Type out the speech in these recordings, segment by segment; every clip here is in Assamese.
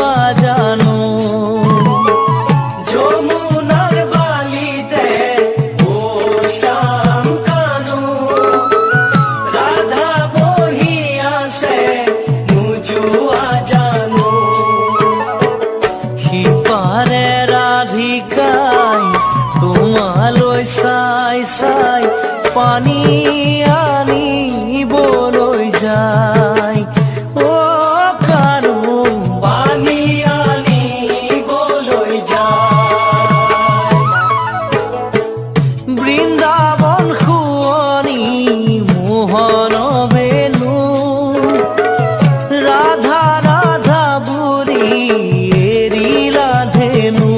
জুয়া জানো। যমুনাৰ বালিতে ও শ্যাম কানু, ৰাধা বহিয়াছে জুয়া জানো। সিপাৰে ৰাধিকাই তোমালৈ চাই চাই পানী আনিবলৈ যায়। অ কানু পানী আনিবলৈ যায়। বৃন্দাবন শুৱনি মোহন বেণু, ৰাধা ৰাধা বুলি এৰিলা ধেনু।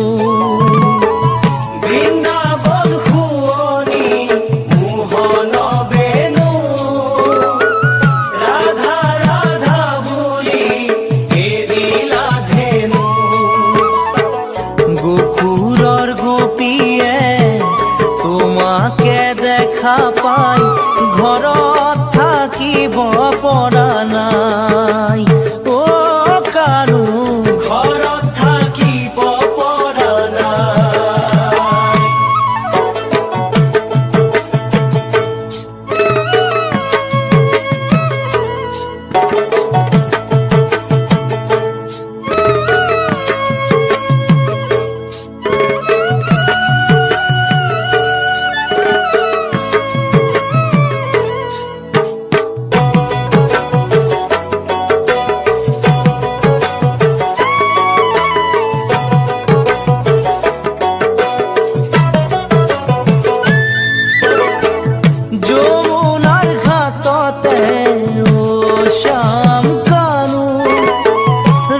বৃন্দাবন শুৱনি মোহন বেণু, ৰাধা ৰাধা বুলি এৰিলা ধেনু। গোকুলৰ গোপীয়ে তোমাকে দেখা পাই ঘৰত থাকিব পৰা নাই। অ কানু ঘৰত থাকিব পৰা নাই। যমুনাৰ ঘাটতে ও শ্যাম কানু,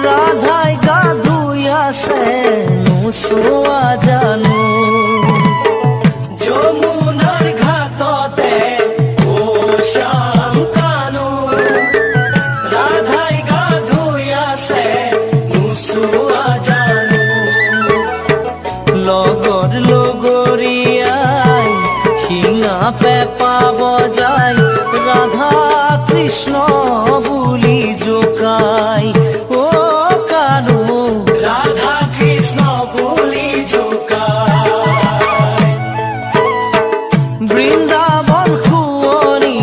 ৰাধাই গা ধুই আছে নোচোৱা জানো। যমুনাৰ ঘাটতে ও শ্যাম কানু, ৰাধাই গা ধুই আছে নোচোৱা জানো। লগৰ লগৰীয়াই শিঙা পেঁপা বজাই ৰাধা কৃষ্ণ বুলি জোকাই। অ কানু ৰাধা কৃষ্ণ বুলি জোকাই। বৃন্দাবন শুৱনি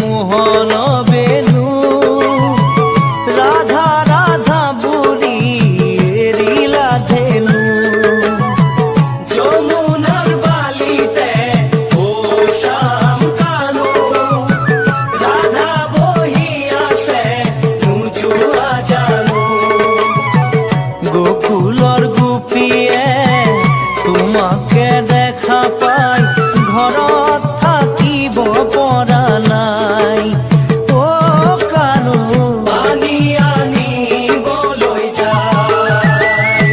মোহন বেণু, ৰাধা ৰাধা বুলি এৰিলা ধেনু। যমুনাৰ বালিতে ও শ্যাম কানু, ৰাধা বহিয়াছে জুয়া জানো। গোকুলৰ গোপীয়ে তোমাকে দেখা পাই ঘৰত থাকিব পৰা নাই। অ কানু পানী আনিবলৈ যায়।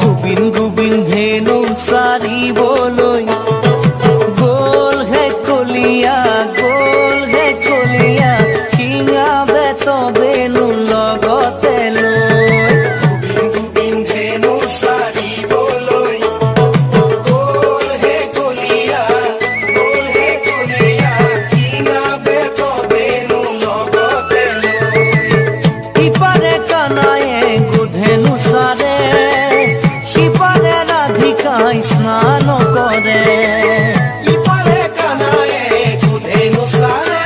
গোবিন গোবিন ধেনু চাৰিবলৈ গ'ল হে কলিয়া, গ'ল হে কলিয়া, শিঙা বেত বেণু লগতে লৈ। গোবিন গোবিন ধেনু চাৰিবলৈ গ'ল হে কলিয়া, গ'ল হে কলিয়া, শিঙা বেত বেণু লগতে লৈ। ইপাৰে কানায়ে গোধেনু চাৰে, সিপাৰে ৰাধিকাই স্নান কৰে। ইপাৰে কানায়ে গোধেনু চাৰে,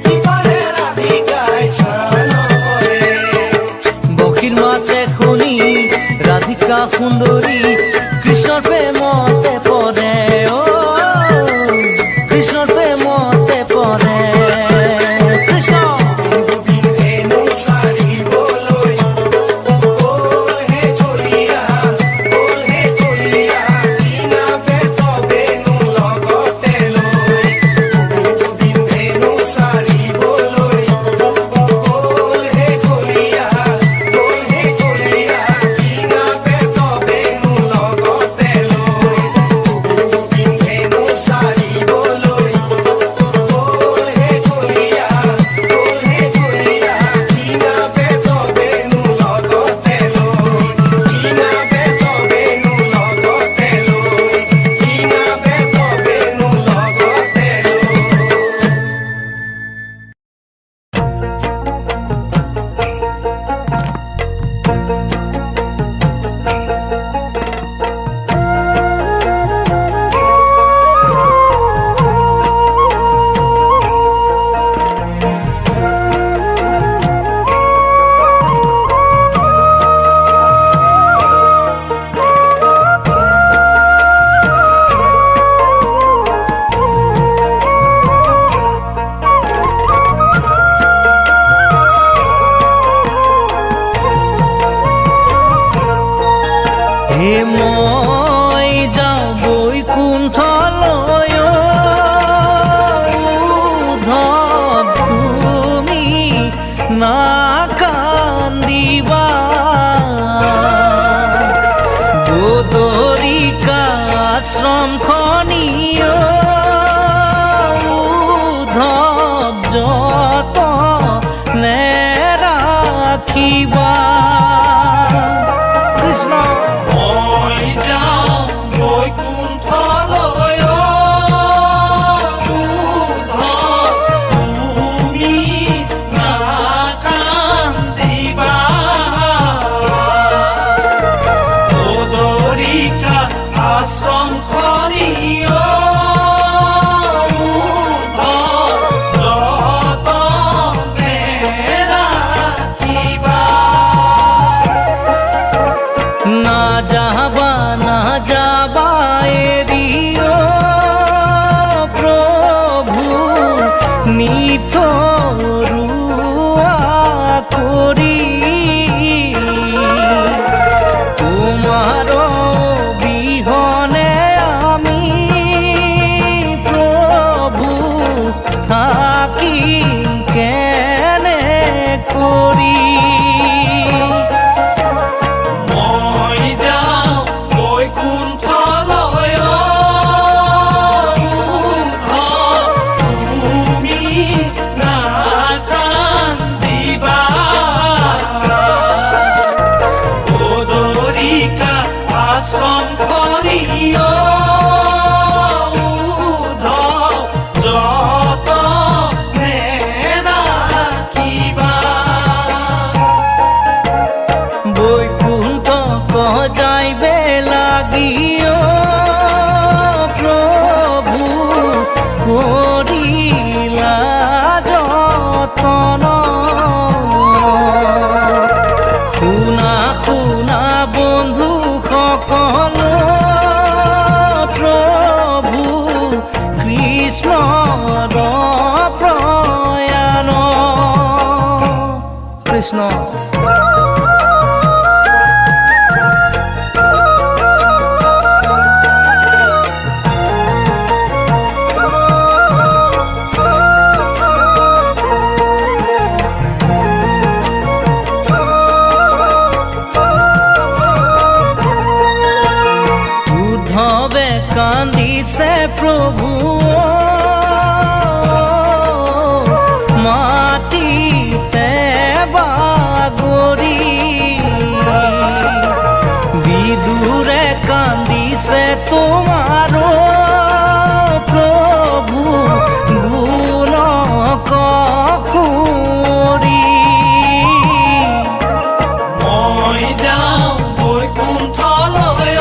সিপাৰে ৰাধিকাই স্নান কৰে। বশীৰ মাতে শুনি ৰাধিকা সুন্দৰী কৃষ্ণৰ প্ৰেমতে পৰে। অ কৃষ্ণৰ প্ৰেমতে পৰে। কৃষ্ণ গোবিন ধেনু চাৰিবলৈ গ'ল হে কলিয়া, গ'ল হে কলিয়া, শিঙা বেত বেণু লগতে লৈ। গোবিন ধেনু চাৰিবলৈ গ'ল হে কলিয়া, গ'ল হে কলিয়া, শিঙা বেত বেণু মই যাওঁ বৈকুণ্ঠলৈ উদ্ধৱ তুমি নাকান্দিবা বদৰিকা আশ্ৰমখনি উদ্ধৱ যতনে ৰাখিবা। কৃষ্ণ মই যাওঁ বৈকুণ্ঠলৈ উদ্ধৱ তুমি নাকান্দিবা বদৰিকা আশ্ৰমখনি না যাবা এরিও প্রভু নিথরুয়া করি তোমার বিহনে আমি প্রভু থাকি কেনে করি। বৈকুণ্ঠ যাইবে লাগিও প্রভু করিলা যতন শুনা শুনা বন্ধু সকল প্রভু কৃষ্ণৰ প্ৰয়াণ। কৃষ্ণ উদ্ধৱে কান্দিছে প্ৰভু মাটিতে বাগৰি বিদুৰে কান্দিছে তোমাৰ প্ৰভু গুণ কৰি। মই যাওঁ বৈকুণ্ঠলৈ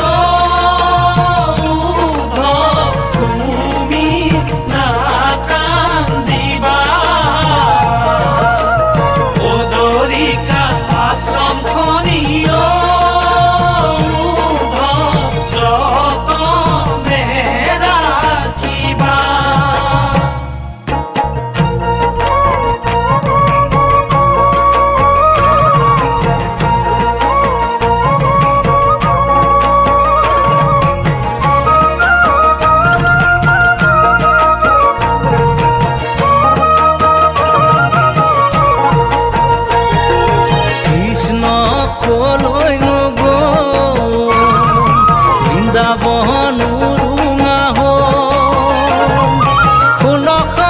তুমি নাকান্দিবা বদৰিকা আশ্ৰমখনি যতনে ৰাখিবা। কলৈ নগ'ল বৃন্দাবন উৰুঙা হ'ল 16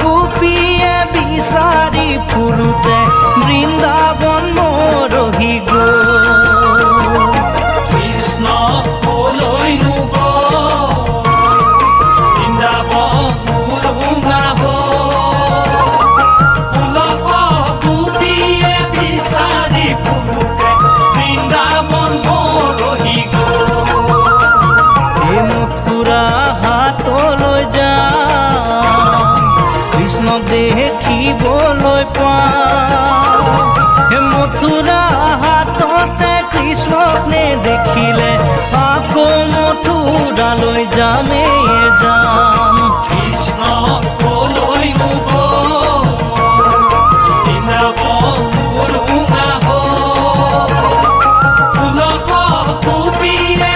গোপীয়ে বিচাৰি ফুৰোতে বৃন্দাবন মৰহি গ'ল। কৃষ্ণ কলৈ নগ'ল বৃন্দাবন উৰুঙা হ'ল 16 গোপীয়ে বিচাৰি ফুৰোতে বৃন্দাবন মৰহি গ'ল। এই মথুৰা হাতলৈ যাওঁ কৃষ্ণ দেখিবলৈ পাওঁ। মথুৰা হাততে কৃষ্ণক নেদেখিলে আকৌ মথুৰালৈ যামেই যাম। কৃষ্ণ কলৈ নগ'ল বৃন্দাবন উৰুঙা হ'ল 16 গোপীয়ে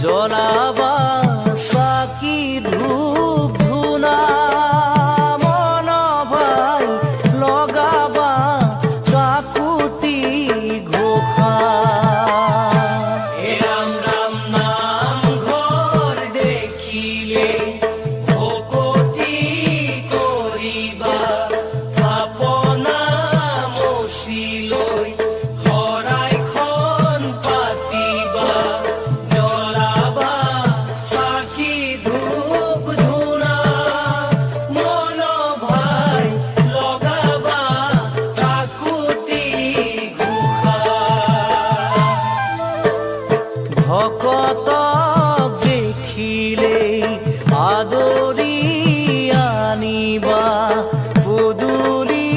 জ্বলাবা চাকি ধূপ ধূনা মন ভাই লগাবা কাকুতি ঘোষা রাম রাম নাম ঘর দেখিলে ভকতি করিবা থাপনা মচিলৈ শৰাইখন পাতিবা জ্বলাবা চাকি ধূপ ধূনা মন ভাই লগাবা কাকুতি ঘোষা ভকতক দেখিলেই আদৰি আনিবা পদূলি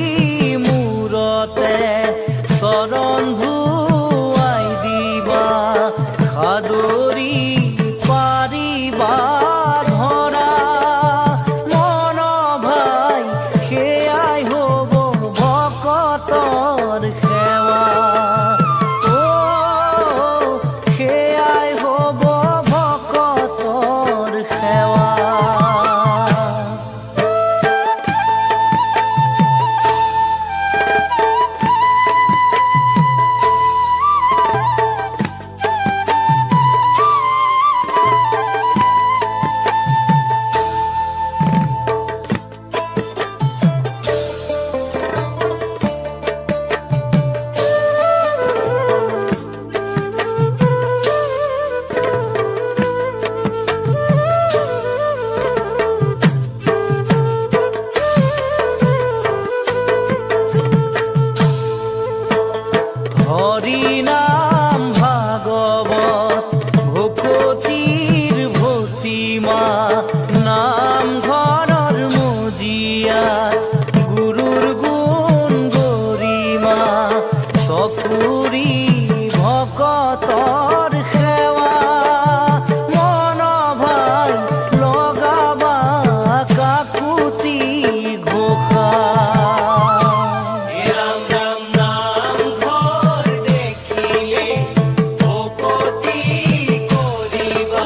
মূৰতে চৰণ ধুৱাই দিবা সাদৰি পাৰিবা ধৰা মন ভাই সেয়াই হ'ব ভকতৰ সেৱা সেয়াই হ'ব ভকতৰ সেৱা হৰি নাম ভাগৱত ভকতিৰ ভতিমা নামঘৰৰ মজিয়াত গুৰুৰ গুণ গৰিমা চকুৰি ভকতৰ সেৱা মন ভাই লগাবা কাকুতি ঘোষা ৰাম ৰাম নাম ঘৰ দেখিলে ভকতি কৰিবা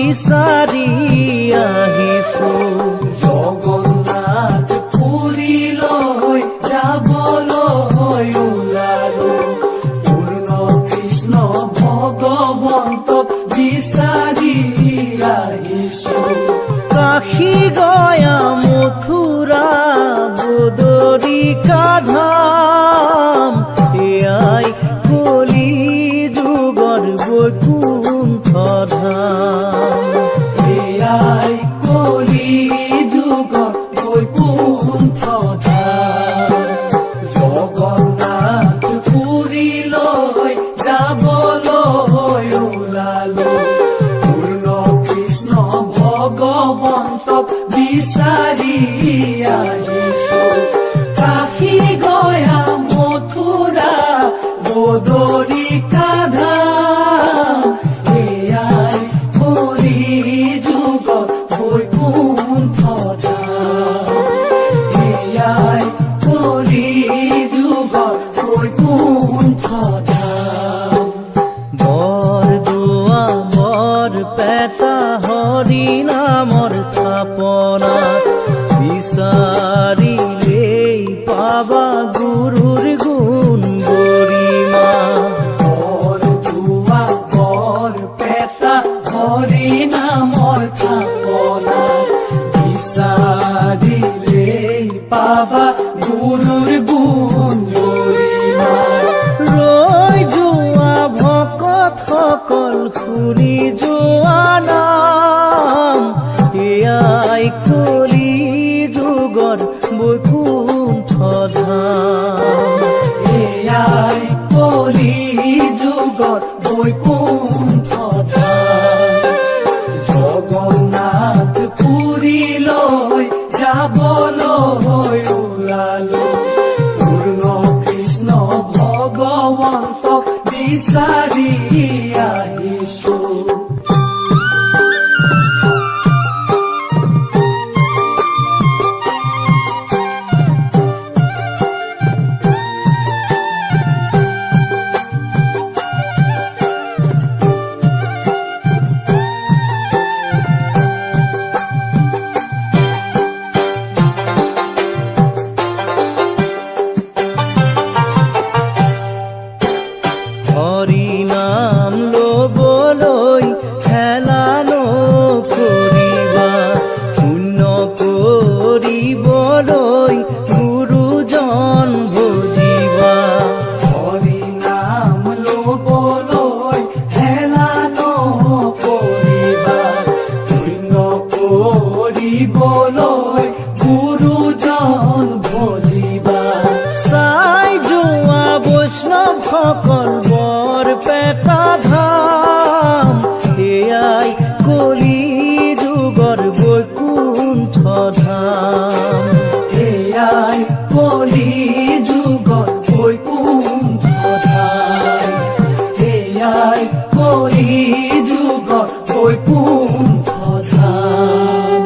বিচাৰি আহিছো। জগন্নাথ পুৰীলৈ যাবলৈ ওলালো, পূৰ্ণ কৃষ্ণ ভগৱন্তক বিচাৰি আহিছো। কাশী গয়া মথুৰা বদৰিকা ধাম, এয়াই কলি যুগৰ বৈকুণ্ঠ ধাম। এয়াই কলি যুগৰ বৈকুণ্ঠ ধাম। জগন্নাথ পুৰীলৈ যাবলৈ ওলালো, পূৰ্ণ কৃষ্ণ ভগৱন্তক বিচাৰি আহিছো। কাশী গয়া মথুৰা বদৰিকা ধাম, এয়াই কলি যুগৰ বৈকুণ্ঠ ধাম। এয়াই কলি যুগৰ বৈকুণ্ঠ ধাম। বৰদোৱা বৰপেটা হৰি নামৰ থাপনা, বিচাৰিলেই পাবা গুৰুৰ গুণ গৰিমা। বৰদোৱা বৰপেটা হৰি নামৰ থাপনা, বিচাৰিলেই পাবা গুৰুৰ গুণ গৰিমা। ৰৈ যোৱা ভকতসকল শুনি যোৱা নাম, এয়াই কলি যুগৰ বৈকুণ্ঠ ধাম। এয়াই কলি যুগৰ বৈকুণ্ঠ ধাম। জগন্নাথ পুৰীলৈ যাবলৈ ওলালো, পূৰ্ণ কৃষ্ণ ভগৱন্তক বিচাৰি আহিছো। হৰি নাম লবলৈ হেলা নকৰিবা, পুণ্য কৰিবলৈ গুৰুজন ভজিবা। হৰি নাম লবলৈ হেলা নকৰিবা, পুণ্য কৰিবলৈ গুৰুজন ভজিবা। চাই যোৱা বৈষ্ণৱসকল বৰপেটা ধাম, এয়াই কলি যুগৰ বৈকুণ্ঠ ধাম। এয়াই কলি যুগৰ বৈকুণ্ঠ ধাম। এয়াই কলি যুগৰ বৈকুণ্ঠ ধাম।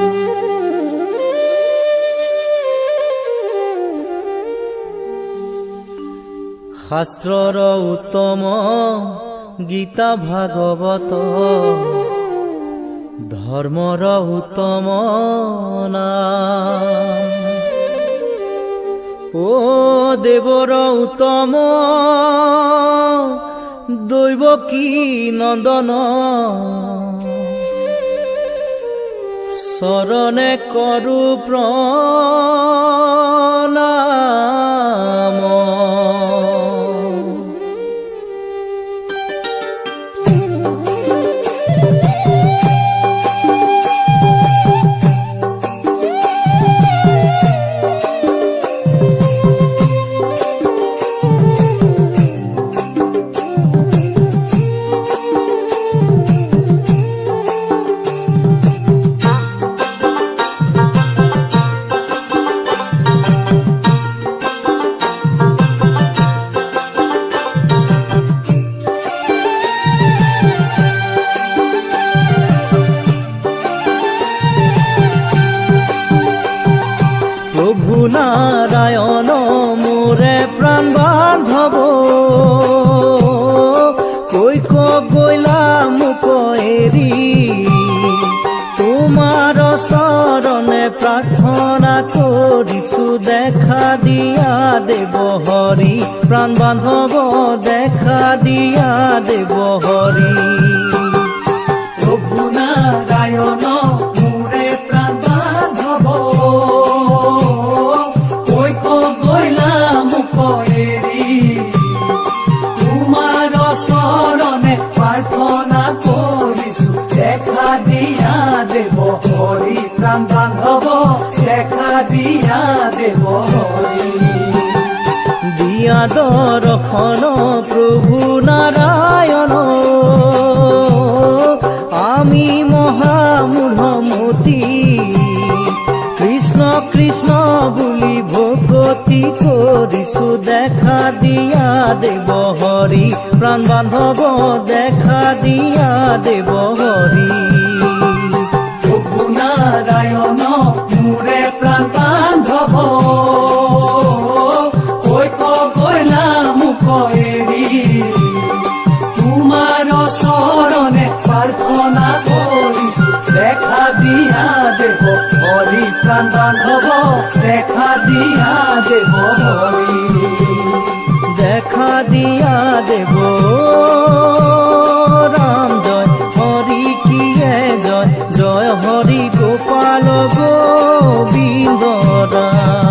শাস্ত্ৰৰ উত্তম গীতা ভাগৱত, ধৰ্মৰ উত্তম নাম। ও দেৱৰ উত্তম দৈৱকী নন্দন, চৰণে কৰো প্ৰণাম। দেব হৰি, প্ৰাণ বান্ধব দেখা দিয়া দেব হৰি। প্ৰভু নাৰায়ণ মোৰে প্ৰাণ বান্ধব, কৈক গৈলা মুখ এৰি, তোমাৰ চৰণে প্ৰাৰ্থনা কৰিছো, দেখা দিয়া দেৱ হৰি, প্ৰাণ বান্ধৱ দেখা দিয়া দেৱ হৰি। দিয়া দৰ্শন প্ৰভু নাৰায়ণ, আমি মহামূঢ়মতি, কৃষ্ণ কৃষ্ণ বুলি ভকতি কৰিছো, দেখা দিয়া দেৱ হৰি, প্ৰাণ বান্ধৱ দেখা দিয়া দেৱ হৰি। প্ৰভু নাৰায়ণ মোৰে প্ৰাণ বান্ধব, কৈক গৈলা মুখ এৰি, তোমাৰ চৰণে প্ৰাৰ্থনা কৰিছো, দেখা দিয়া দেৱ হৰি, প্ৰাণ বান্ধৱ দেখা দিয়া দেৱ হৰি। দেখা দিয়া দেব রাম জয় হরি কিয়ে জয়, জয় হরি গোপাল গোবিন্দ রাম।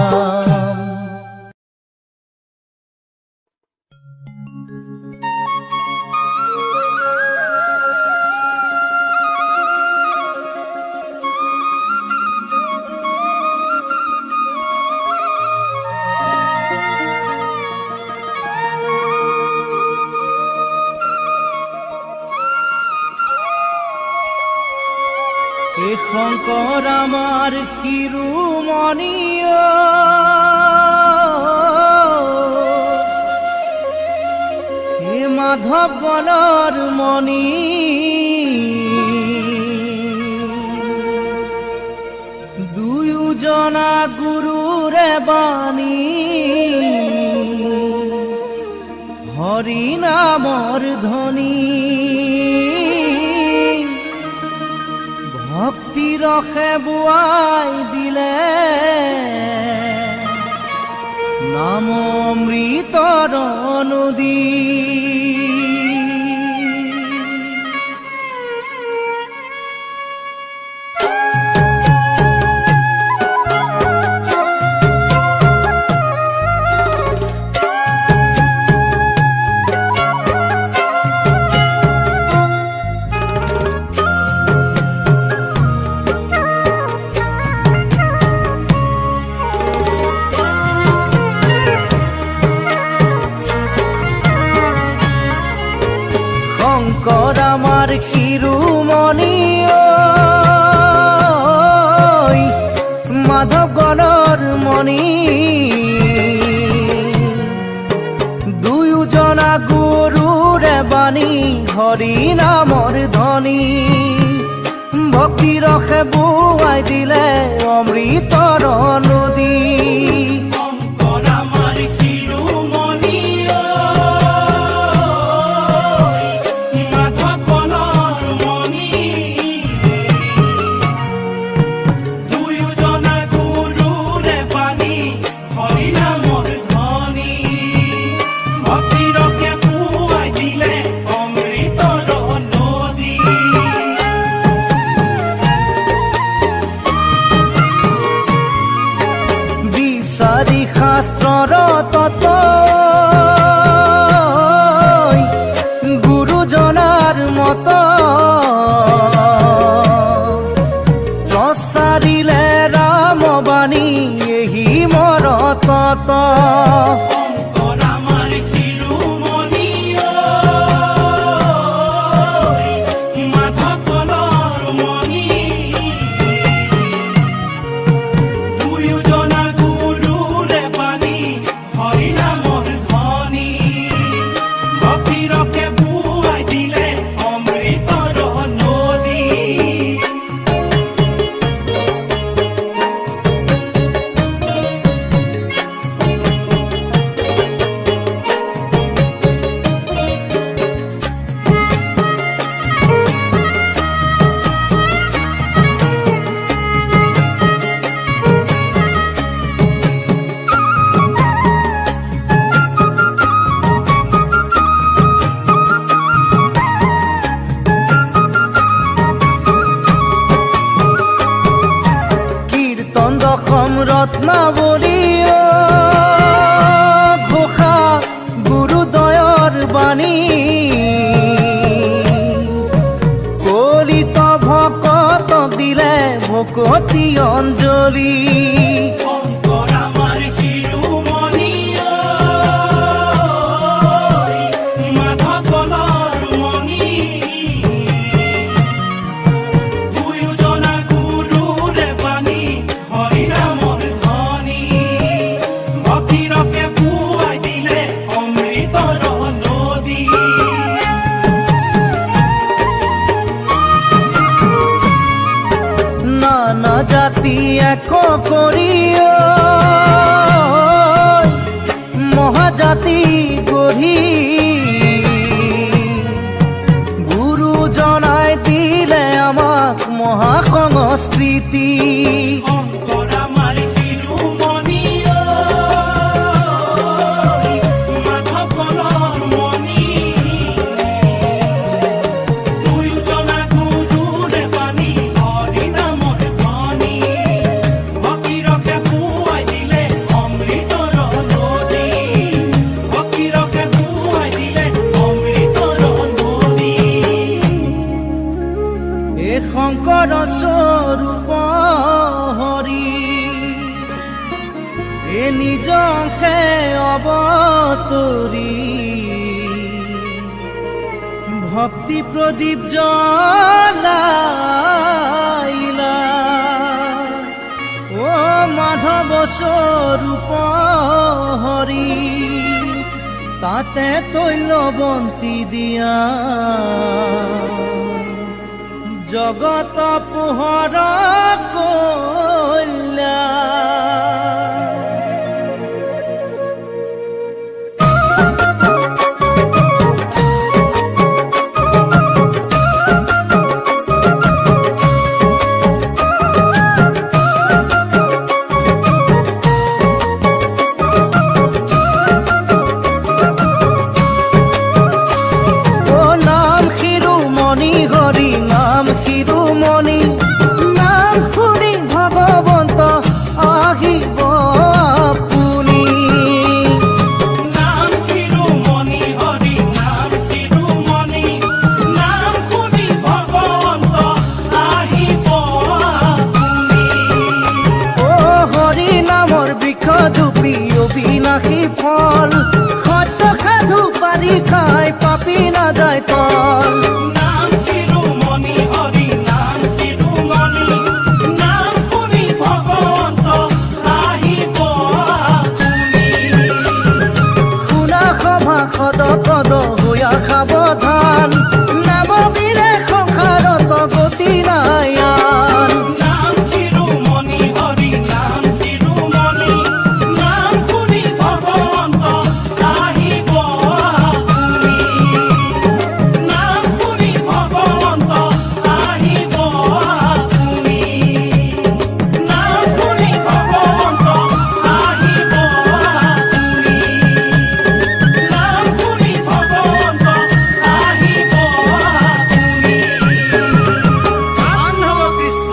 এ শঙ্কর আমার শিরোমণি, হে মাধব গণর মণি, দুয়োজনা গুৰুৰে বাণী, হৰি নামৰ ধ্বনি, ভক্তি ৰসে বোৱাই দিলে, নাম অমৃতৰ নদী। শঙ্কৰ আমাৰ শিৰোমণি, মাধৱ গণৰ মণি, দুয়োজনা গুৰুৰে বাণী, হৰি নামৰ ধ্বনি, ভক্তি ৰসে বোৱাই দিলে অমৃতৰ নদী। ৰত্নাৱলী ঘোষা গুৰুদয়ৰ বাণী কলিত ভকতক দিলে ভকতি অঞ্জলি শংকৰ আমাৰ শিৰোমণি মাধৱ কলৰ মণি দুয়োজনা গুৰুৰে বাণী হৰি নামৰ ধ্বনি ভক্তিৰকে পুৱাই দিলে অমৃতৰ নদী নানা জাতি এক কৰি মহাজাতি গঢ়ি গুৰু জনাই দিলে আমাক মহাসংস্কৃতি শংকৰ আমাৰ শিৰোমণি মাধৱ কলৰ মণি দুয়োজনা গুৰুৰে বাণী হৰি নামৰ ধ্বনি ভক্তিৰকে পুৱাই দিলে অমৃতৰ নদী ভক্তিৰকে পুৱাই দিলে অমৃতৰ নদী এই শংকৰ স্বৰূপ হৰি এ নিজকে অৱতৰি ভক্তি প্ৰদীপ জ্বলাইলা ও মাধৱ স্বৰূপ হৰি তাতে তৈলবন্তী দিয়া জগত পোহৰ কল্যাণ ও নাম শিৰোমণি হৰি নাম শিৰোমণি নাম শুনি ভগৱন্ত আহিব আপুনি নাম শিৰোমণি হৰি নাম শিৰোমণি নাম শুনি ভগৱন্ত আহিব আপুনি ও হৰি নামৰ বৃক্ষ জুপি অবিনাশী ফল সত্য সাধু পাৰি খাই পাপি নাযায় তল নাম শিৰোমণি হৰি নাম শিৰোমণি নাম শুনি ভগৱন্ত আহিব আপুনি শুনা সভা সদ পদ হোৱা সাৱধান নামবিৰে সংসাৰত গতি নাই আন নাম শিৰোমণি হৰি নাম শিৰোমণি নাম শুনি ভগৱন্ত আহিব আপুনি নাম শুনি ভগৱন্ত আহিব আপুনি নাম শুনি ভগৱন্ত আহিব আপুনি নাম শুনি ভগৱন্ত আহিব আপুনি মাধৱ কৃষ্ণ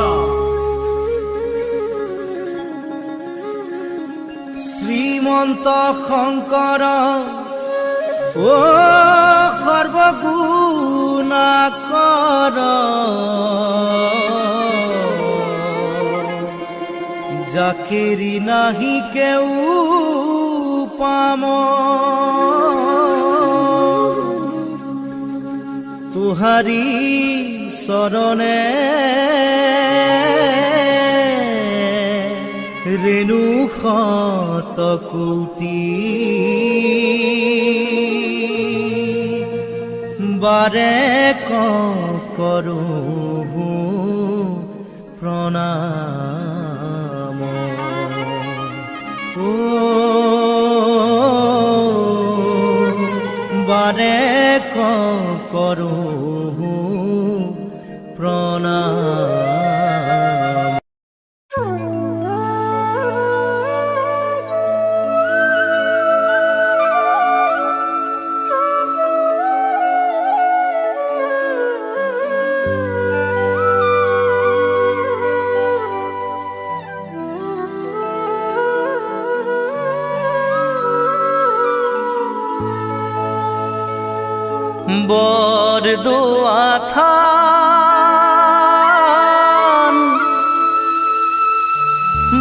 শ্ৰীমন্ত শংকৰ ও সৰ্বগুণাকৰ যাকেৰি নাহি কেউ পাম তুহাৰি চৰণে ৰেণু শত কোটি বাৰে কৰো প্ৰণাম ও বাৰে কৰো প্ৰণাম বৰদোৱা থান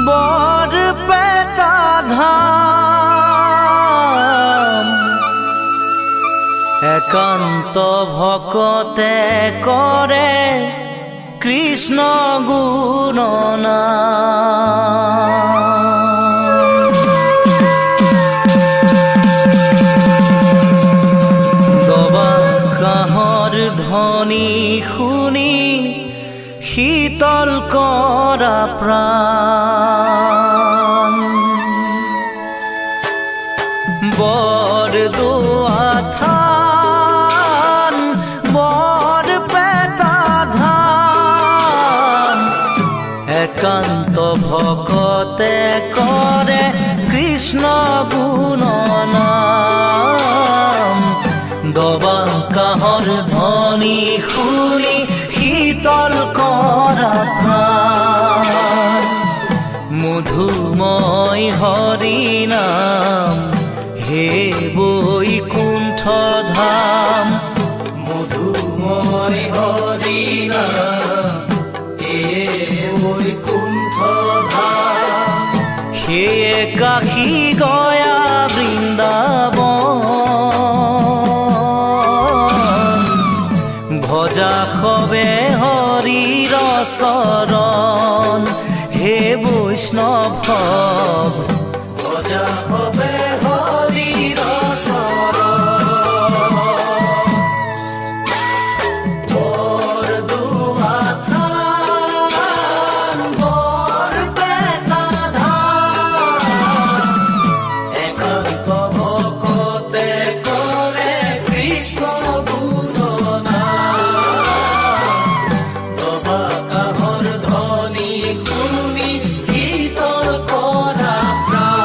বৰপেটা ধাম একান্ত ভকতে কৰে কৃষ্ণ গুণনাম। দবা কাঁহৰ ধ্বনি শুনি শীতল কৰা প্ৰাণ বৰদোৱা থান বৰপেটা ধাম একান্ত ভকতে কৰে কৃষ্ণ গুণনাম। দবা কাঁহৰ ধ্বনি শুনি শীতল কৰা প্ৰাণ মধুময় হৰি নাম হে বৈকুণ্ঠ ধাম। মধুময় হৰি নাম হে বৈকুণ্ঠ ধাম সেয়ে কাশী গয়া বৃন্দাবন ভজা সবে হৰিৰ চৰণ হে বৈষ্ণৱ ভজা সবে হৰিৰ চৰণ। বৰদোৱা থান বৰপেটা ধাম একান্ত ভকতে কৰে কৃষ্ণ গুণনাম। দবা কাঁহৰ ধ্বনি শুনি শীতল কৰা প্ৰাণ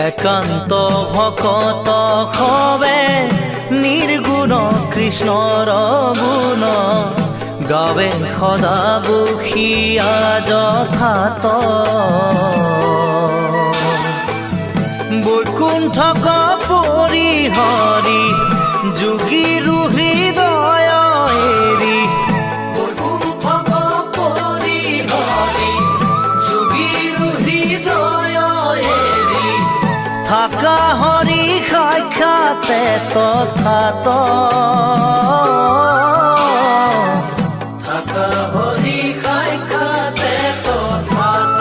একান্ত ভকত সবে নিৰ্গুণ কৃষ্ণৰ গুণ গাৱে সদা বসিয়া যথাত বৈকুণ্ঠক পৰিহৰি যোগীৰ হৃদয় এৰি বৈকুণ্ঠক পৰিহৰি যোগীৰ হৃদয় এৰি থাকা হৰি সাক্ষাতে তথাত থাকা হৰি সাক্ষাতে তথাত।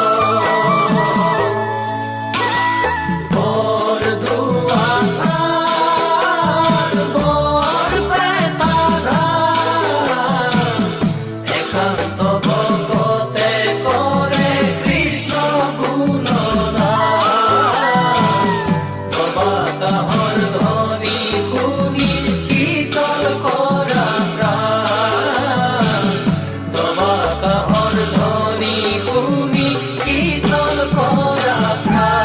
বৰদোৱা থান বৰপেটা ধাম একান্ত ভকতে কৰে কৃষ্ণ গুণনাম। দবা কাঁহৰ ধ্বনি শুনি শীতল কৰা প্ৰাণ দবা কাঁহৰ ধ্বনি শুনি শীতল কৰা প্ৰাণ।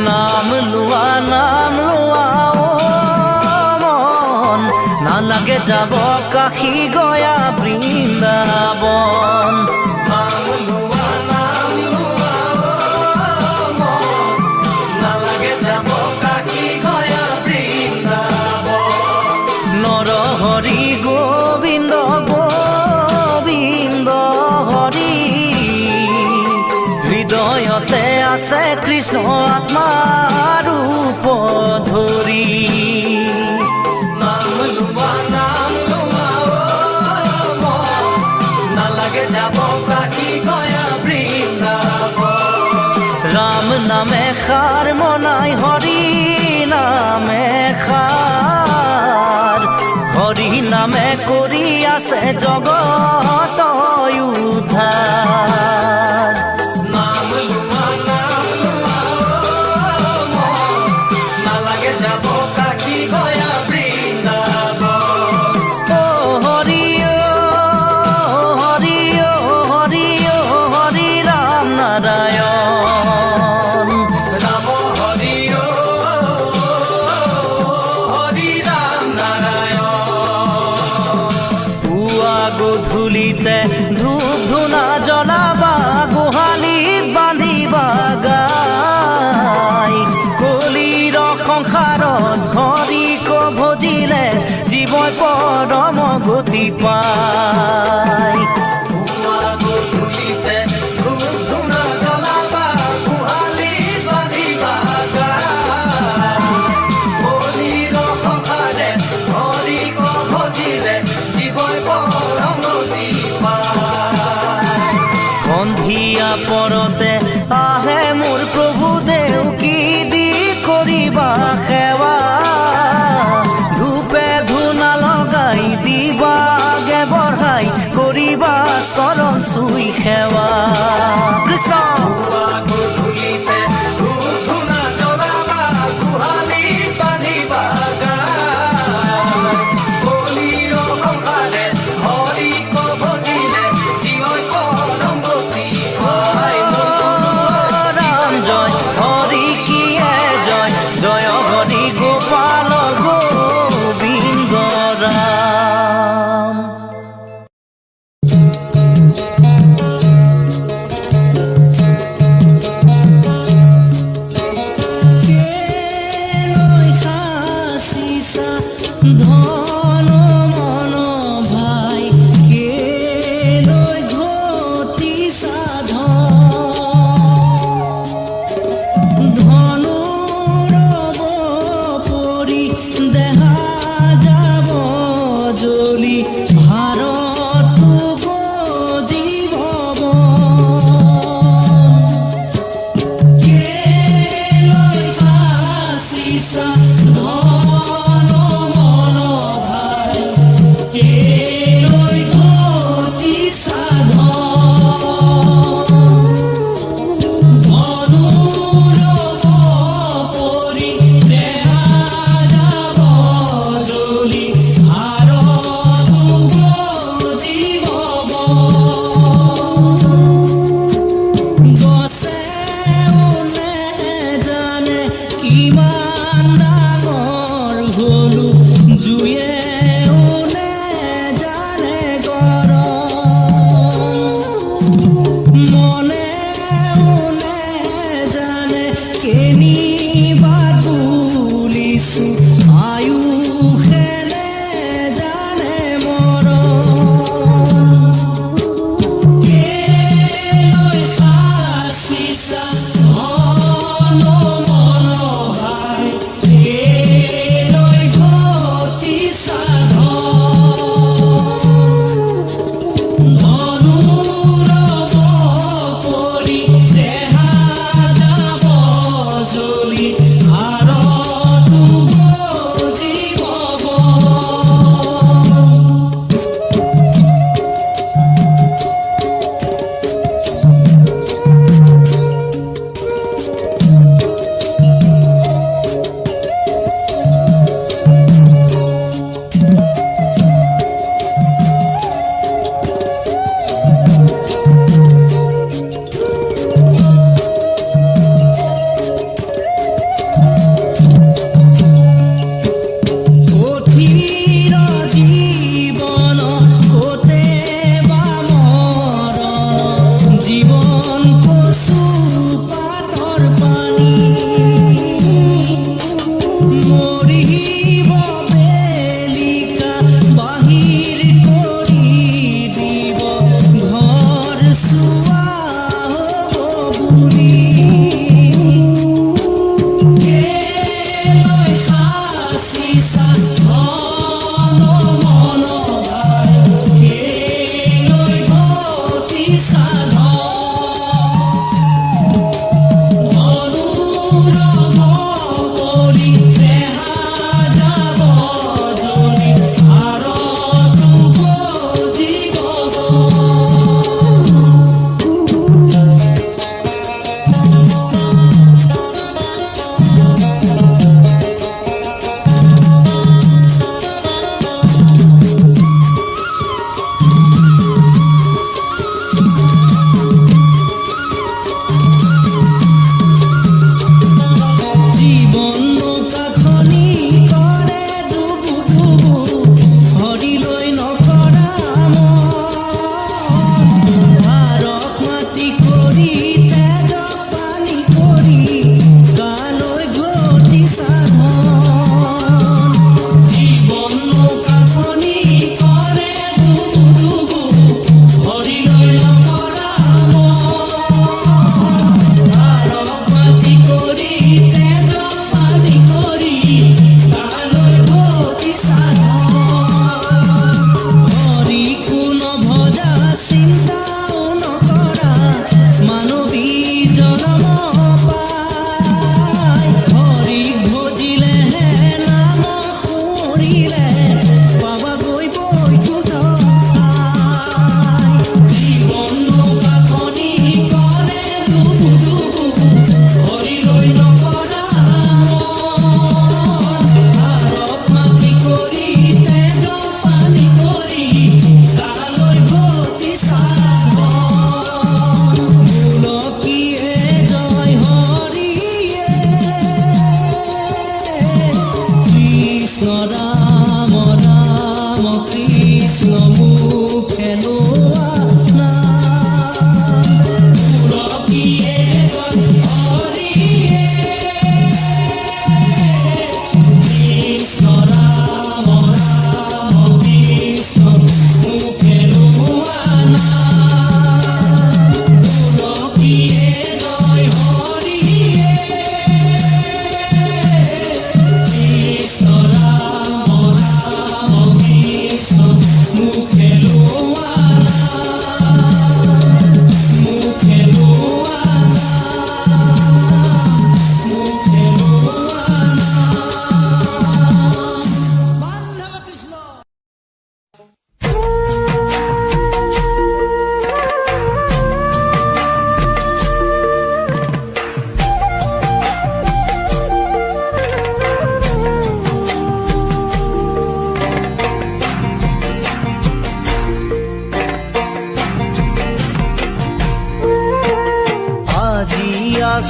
নাম লোৱা ও মন নালাগে যাব কাশী গয়া বৃন্দাবন। নাম লোৱা ও মন নালাগে যাব কাশী গয়া বৃন্দাবন। নৰহৰি গোবিন্দ গোবিন্দ হৰি হৃদয়তে আছে কৃষ্ণ আত্মাৰ ৰূপ ধৰি নাম লোৱা নালাগে যাব কাহি গয়া বৃন্দাবন ৰাম নামে সাৰ মনাই হৰি নামে সাৰ হৰি নামে কৰি আছে জগত উদ্ধাৰ নাম লোৱা নালাগে যাব কাহি গয়া বৃন্দাবন ও হৰি ও হৰি ও হৰি ও হৰি ৰাম নাৰায়ণ ৰাম হৰি হৰি ৰাম নাৰায়ণ পুৱা গধূলিতে ধূপ ধূনা জ্বলাবা গোহালিত বান্ধিবা গাই কলিৰ সংসাৰত হৰিক ভজিলে জীৱই পৰম গতি পায় পুৱা গধূলিতে ধূপ ধূনা জ্বলাবা গোহালিত বান্ধিবা গাই কলিৰ সংসাৰে হৰিক ভজিলে জীৱই পৰম গতি পায় সন্ধিয়া পৰতে আহে মোৰ প্ৰভু দেউ কি দি কৰিবা সেৱা ধূপে ধূনা লগাই দিবাগে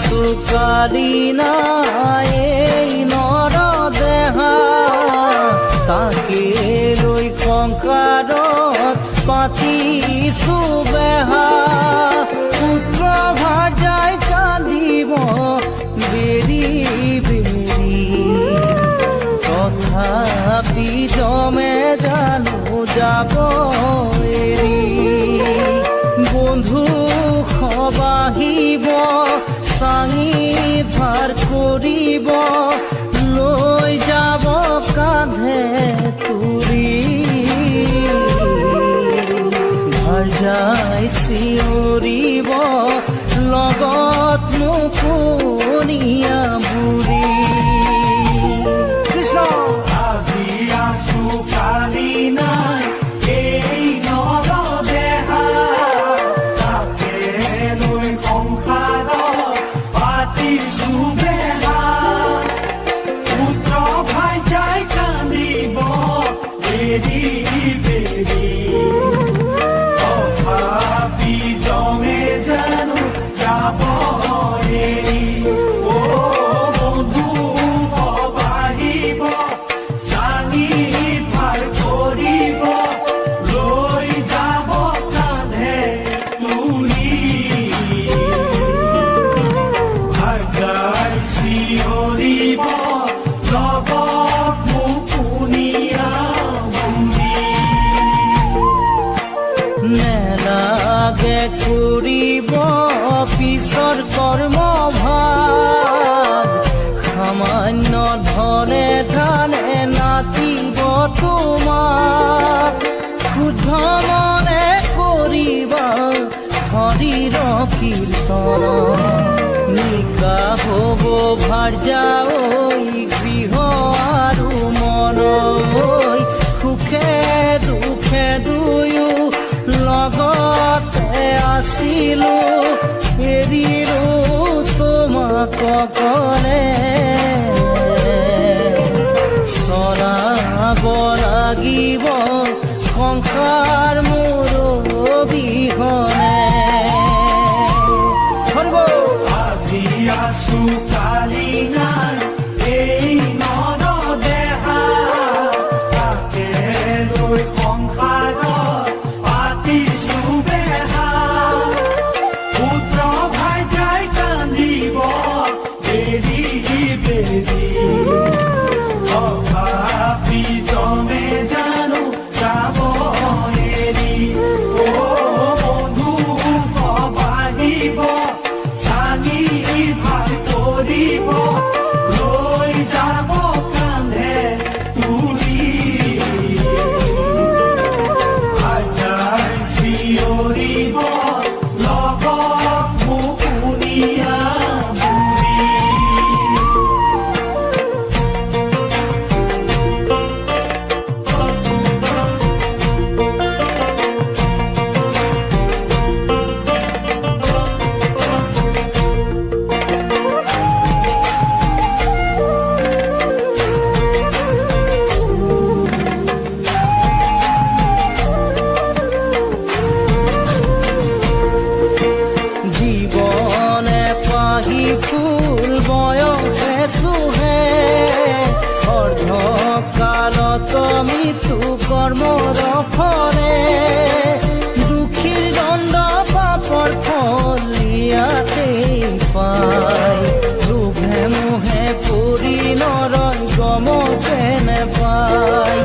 চুকালি নাই এই নৰ দেহা তাকে লৈ সংসাৰত পাতিছো বেহা পুত্ৰ ভাৰ্যাই কান্দিব বেৰি বেৰি তথাপি জমে জানো যাব এৰি বন্ধু সবাহিব চাঙি ভাৰ কৰিব লৈ যাব কাঁধে তুলি ভাৰ্যাই চিঞৰিব লগত মুকনিয়া বুঢ়ী কৃষ্ণ আজি আছো কালি নাই এই নৰ দেহা তাকে লৈ সংসাৰত পাতিছো বেহা পুত্ৰ ভাৰ্যাই কান্দিব বেৰি বেৰি তথাপি জমে জানো যাব এৰি অ বন্ধু সবাহিব চাঙি ভাৰ কৰিব লৈ যাব কাঁধে তুলি ভাৰ্যাই চিঞৰিব লগত মুকনিয়া বুঢ়ী নেলাগে কৰিব পিছৰ কৰ্ম ভাগ সামান্য ধনে ধানে নাতিব তোমাক শুদ্ধ মনে কৰিবা হৰিৰ কীৰ্তন নিকা হ'ব ভাৰ্যা ঐ গৃহ আৰু মন ঐ সুখে দুখে দুয়ো লগতে আছিলো এৰিলো তোমাক অকলে চলাব লাগিব সংসাৰ মোৰ অবিহনে আজি আছো কালি নাই এই মন দেহা তাকে লৈ সংসাৰত পাতিছো বেহা পুত্ৰ ভাইজাই কান্দিব বেৰি বেৰি তথাপি জমে জানো যাব এৰি অ বন্ধু বাঢ়িব চাঙি ভাগ কৰিব লৈ যাব কান্ধে তুলি ভাইজাই চিঞৰিব লগত মুকুনিয়া বুঢ়ী জীৱনে পাহি ফুল বয়সে চুহে অৰ্ধকালত মৃত্যু কৰ্মৰ ফলে দুখীৰ দণ্ড পাপৰ ফল ইয়াতেই পায় লোভে মোহে পৰি নৰয় গমকে নেপায়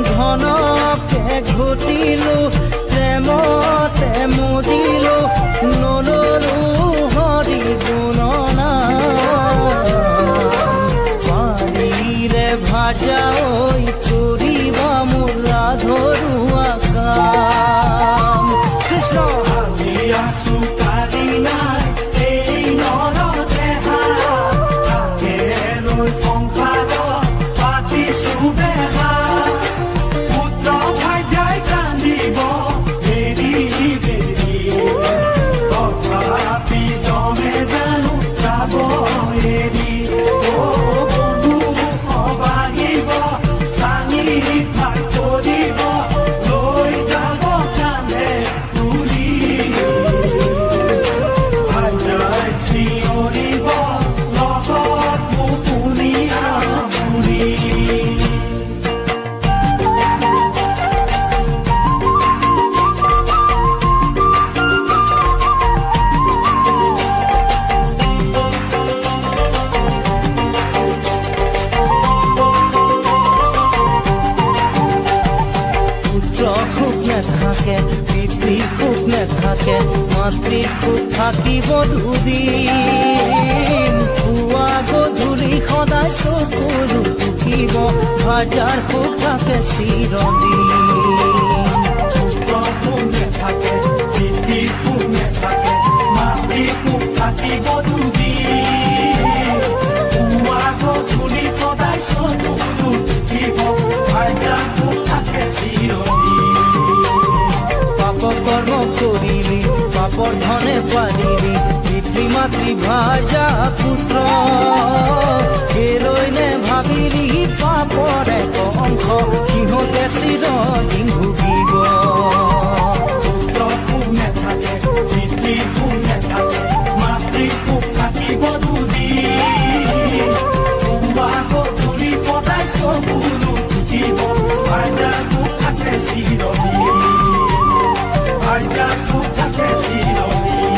ধনকে ঘটিলো প্ৰেমতে মজিলো নললো হৰি গুণনা পাৰিলে ভাৰ্যা ঐ কৰিব মোৰ ৰাধৰুৱা কাম কৃষ্ণ আজি আছো কালি নাই এই নৰ দেহা তাকে লৈ সংসাৰত পাতিছো বেহা পুত্ৰ ভাইজাই কান্দিব বেৰি বেৰি তথাপি জমে জানো যাব এৰি অ বন্ধু বাঢ়িব চাঙি ভাগ কৰিব লৈ যাব কান্ধে তুলি ভাইজাই চিঞৰিব লগত মুকুনিয়া বুঢ়ী পুত্ৰ সুখ নেথাকে পিতৃ সুখ নেথাকে মাতৃ সুখ থাকিব দুদিন পুৱা গধূলি সদায় চকুৰো সুখিব ভাৰ্যাৰ সুখ থাকে চিৰদিন পুত্ৰ সুখ নেথাকে পিতৃ সুখ নেথাকে মাতৃ সুখ থাকিব দুদিন পুৱা গধূলি সদায় চকুৰো সুখিব ভাইজাৰ সুখ থাকে চিৰদিন পাপ কৰ্ম কৰিলি পাপৰ ধনে পাৰিলি পিতৃ মাতৃ ভাৰ্যা পুত্ৰ কেলৈ নে ভাবিলি পাপৰ এক অংশ সিহঁতে চিৰদিন ভুগিব পুত্ৰ সুখ নেথাকে পিতৃ সুখ নেথাকে মাতৃ সুখ থাকিব দুদিন পুৱা গধূলি সদায় চকুৰো সুখিব ভাইজাৰ সুখ থাকে চিৰদিন ভাইজাৰ সুখ থাকে চিৰদিন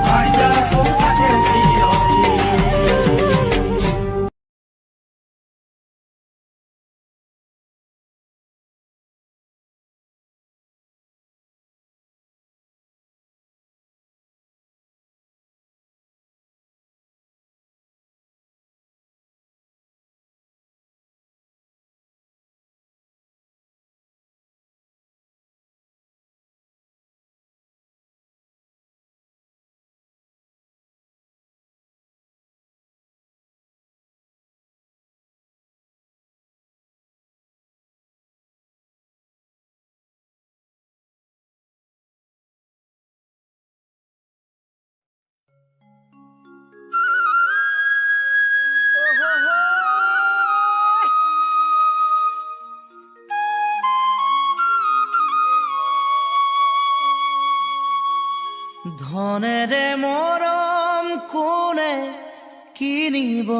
ভাইজাৰ সুখ থাকে চিৰদিন ধনেৰে মৰম কোনে কিনিব,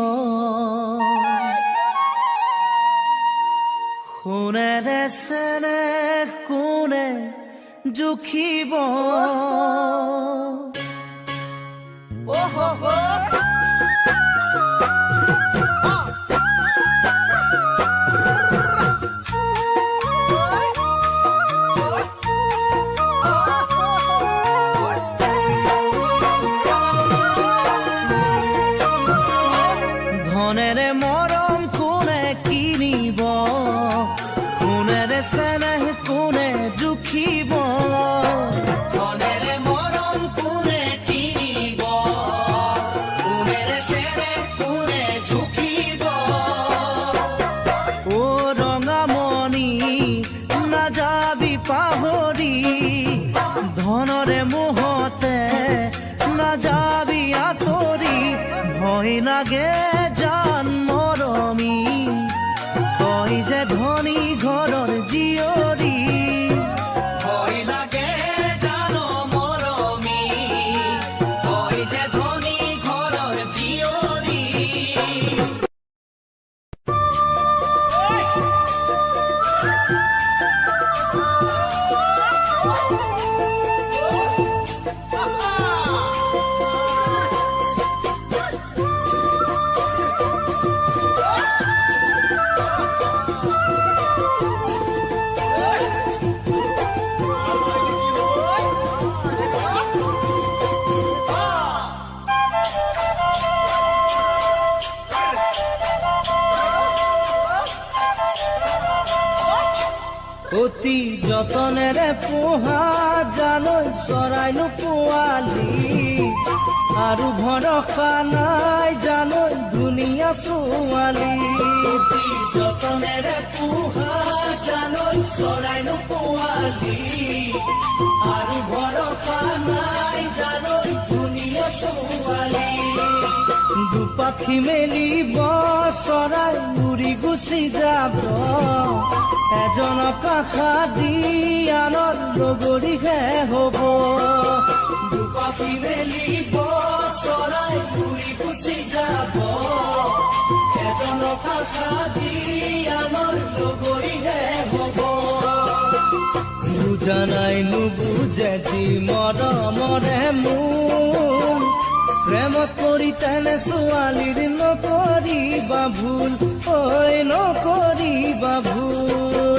সোণেৰে চেনেহ কোনে জুখিব। ধনেৰে মৰম কোনে কিনিব, সোণেৰে চেনেহ কোনে জুখিব। ধনেৰে মৰম কোনে কিনিব, সোণেৰে চেনেহ কোনে জুখিব। অ ৰঙামণি নাযাবি পাহৰি, ধনৰে মোহতে নাযাবি আঁতৰি। ভয় লাগে জান মৰমী, তই যে ধনী ঘৰৰ জীয়ৰী। ভয় লাগে জান মৰমী, তই যে ধনী ঘৰৰ জীয়ৰী। অতি যতনেৰে পোহা জালৈ চৰাইনো পোৱালি, আৰু ভৰসা নাই জালৈ ধুনীয়া ছোৱালী। অতি যতনেৰে পোহা জালৈ চৰাইনো পোৱালি, আৰু ভৰসা নাই জালৈ ধুনীয়া ছোৱালী। দুপাখি মেলিব চৰাই উৰি গুচি যাব, এজনক আশা দি আনৰ লগৰীহে হ'ব। দুপাখি মেলিব চৰাই উৰি গুচি যাব, এজনক আশা দি আনৰ লগৰীহে হ'ব। বুজা নাই নুবুজে যি মৰমৰে মোৰ, প্ৰেমত পৰি তেনে ছোৱালীৰ নকৰিবা ভুল, ঐ নকৰিবা ভুল।